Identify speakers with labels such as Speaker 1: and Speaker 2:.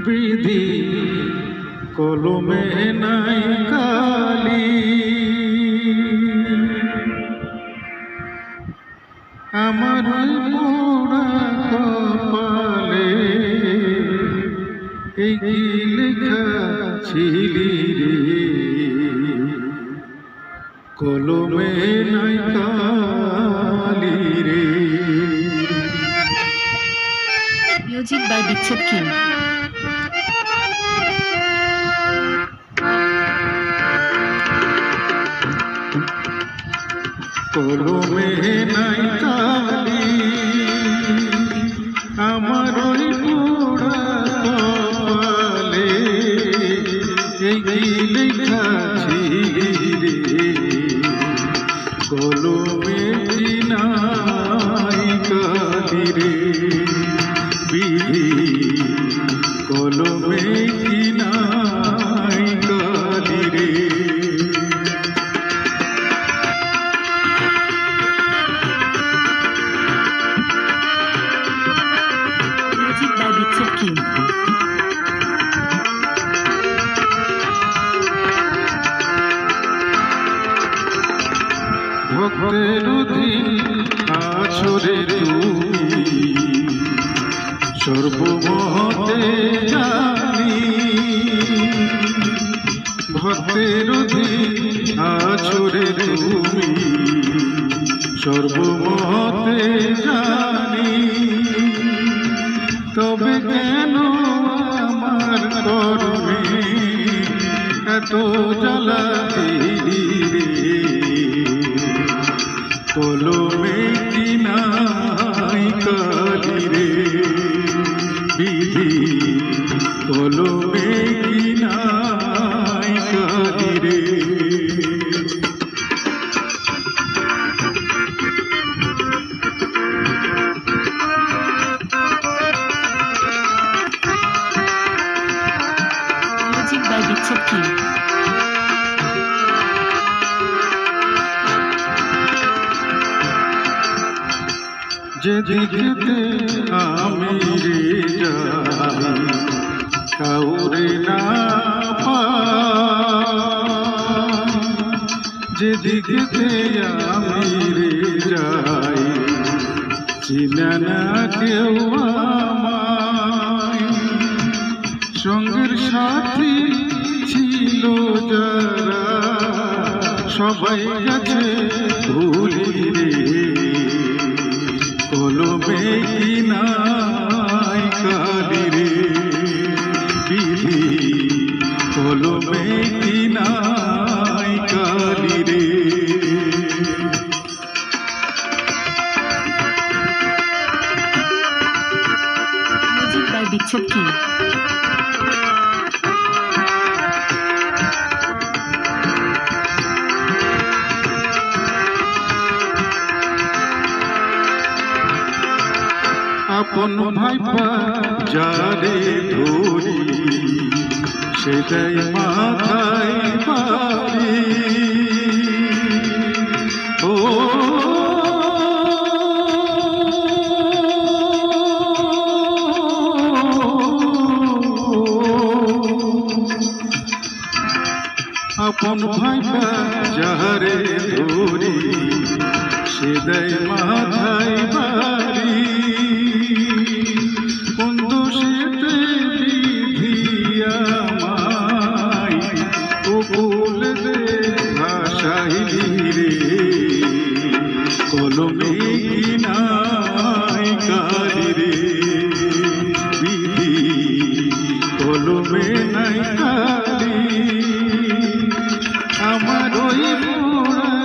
Speaker 1: বিধি কলমে নাই কালি, আমার পোড়া কপালে এই কি লেখা ছিলি রে, কলমে নাই কালি রে।
Speaker 2: Music by Dixit King.
Speaker 1: কলমে নাই কালি, আমার ওই পোড়া কপালে এই কি লেখা ছিলি রে, কলমে কি নাই কালি রে, বিধি কলমে কি নাই কালি রে।
Speaker 2: Music by Dixit King.
Speaker 1: ভক্তের অধীন আছো রে তুমি, সর্বমহতে জানি, ভক্তের অধীন আছো রে তুমি, সর্বমহতে জানি, তবে কেন আমার কর্মে এত জ্বালা দিলি রে, কলমে কি নাই কালি রে, বিধি কলমে কি নাই কালি রে।
Speaker 2: Music by Dixit King.
Speaker 1: যেদিকেতে আমি রে যাই কাউরে না পাই, যেদিকেতে আমি রে যাই চিনা না কেউ আমায়, সঙ্গের সাথী ছিল যারা সবাই গেছে ভুলি রে, কলমে কি নাই কালি রে, বিধি কলমে কি নাই কালি রে।
Speaker 2: Music by Dixit King.
Speaker 1: আপন ভাইপা যারে ধরি, সেটাই মাথায় বাড়ি, ও আপন ভাইপা যারে ধরি, সেটাই মাথায় বাড়ি, কোন দোষেতে বিধি আমায় কবুল দে ভাসাইলি রে, কলমে কি নাই কালি রে, বিধি কলমে নাই কালি, আমার ওই পোড়া